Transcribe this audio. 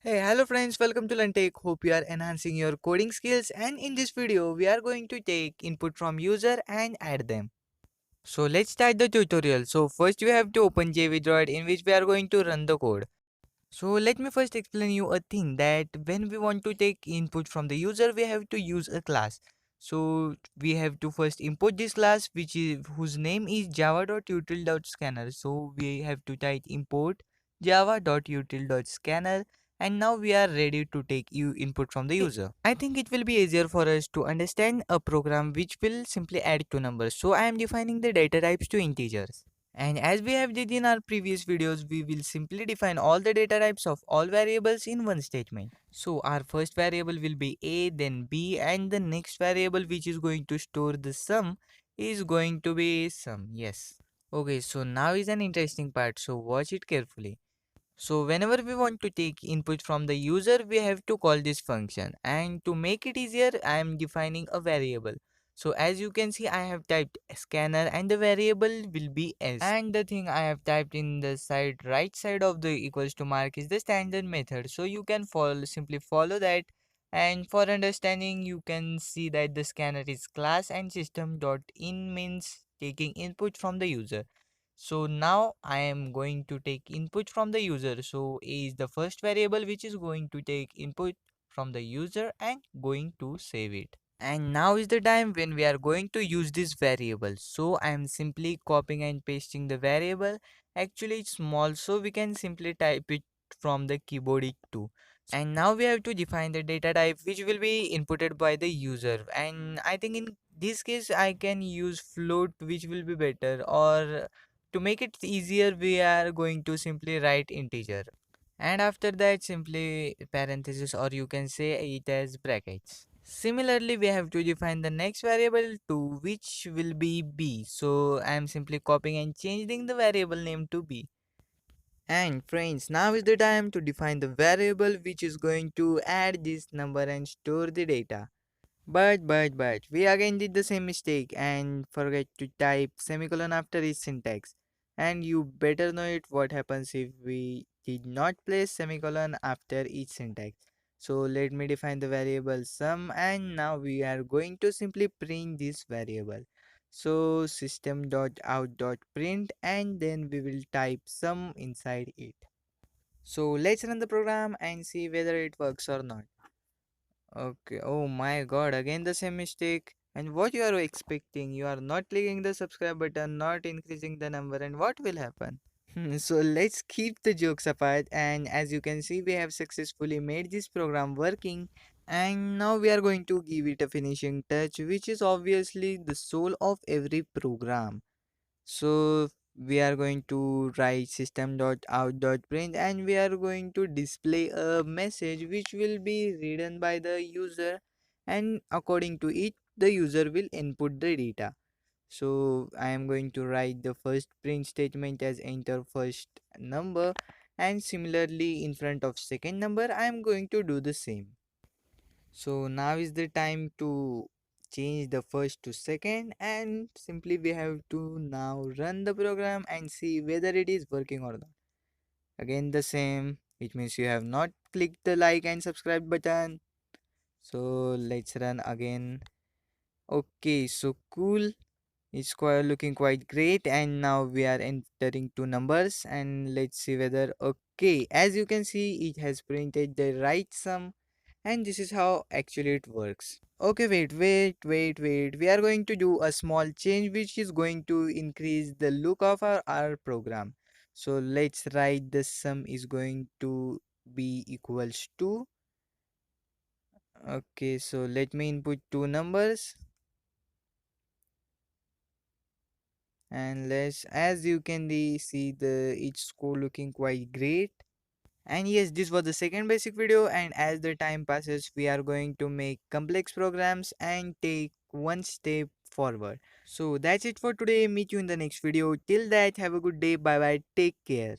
Hey, hello friends, welcome to LearnTech. Hope you are enhancing your coding skills, and in this video we are going to take input from user and add them. So let's start the tutorial. So first we have to open Jvdroid in which we are going to run the code. So let me first explain you a thing that when we want to take input from the user we have to use a class. So we have to first import this class which is whose name is java.util.scanner. So we have to type import java.util.scanner, and now we are ready to take input from the user. I think it will be easier for us to understand a program which will simply add two numbers. So I am defining the data types to integers. And as we have did in our previous videos, we will simply define all the data types of all variables in one statement. So our first variable will be a, then b, and the next variable which is going to store the sum is going to be sum. Yes. Okay, so now is an interesting part, so watch it carefully. So whenever we want to take input from the user, we have to call this function, and to make it easier, I am defining a variable. So as you can see, I have typed scanner and the variable will be s. And the thing I have typed in the right side of the equals to mark is the standard method. So you can simply follow that. And for understanding, you can see that the scanner is class and system.in means taking input from the user. So now I am going to take input from the user. So A is the first variable which is going to take input from the user and going to save it. And now is the time when we are going to use this variable. So I am simply copying and pasting the variable. Actually it's small, so we can simply type it from the keyboard it too. And now we have to define the data type which will be inputted by the user. And I think in this case I can use float, which will be better, or to make it easier we are going to simply write integer, and after that simply parenthesis, or you can say it as brackets. Similarly we have to define the next variable too, which will be b. So I am simply copying and changing the variable name to b. And friends, now is the time to define the variable which is going to add this number and store the data. But, we again did the same mistake and forget to type semicolon after each syntax. And you better know it what happens if we did not place semicolon after each syntax. So let me define the variable sum, and now we are going to simply print this variable. So system.out.print, and then we will type sum inside it. So let's run the program and see whether it works or not. Okay, oh my god, again the same mistake. And what you are expecting? You are not clicking the subscribe button, not increasing the number, and what will happen? So let's keep the jokes apart, and as you can see, we have successfully made this program working, and now we are going to give it a finishing touch, which is obviously the soul of every program. So we are going to write system.out.print, and we are going to display a message which will be written by the user, and according to it the user will input the data. So I am going to write the first print statement as enter first number, and similarly in front of second number I am going to do the same. So now is the time to change the first to second, and simply we have to now run the program and see whether it is working or not. Again the same, which means you have not clicked the like and subscribe button. So let's run again. Okay, so cool. It's quite looking quite great, and now we are entering two numbers, and let's see whether okay. As you can see, it has printed the right sum, and this is how actually it works. Okay, wait. We are going to do a small change which is going to increase the look of our program. So let's write the sum is going to be equals to. Okay, so let me input two numbers, and let's, as you can see the each score looking quite great. And yes, this was the second basic video, and as the time passes we are going to make complex programs and take one step forward. So that's it for today. Meet you in the next video. Till that, have a good day. Bye bye. Take care.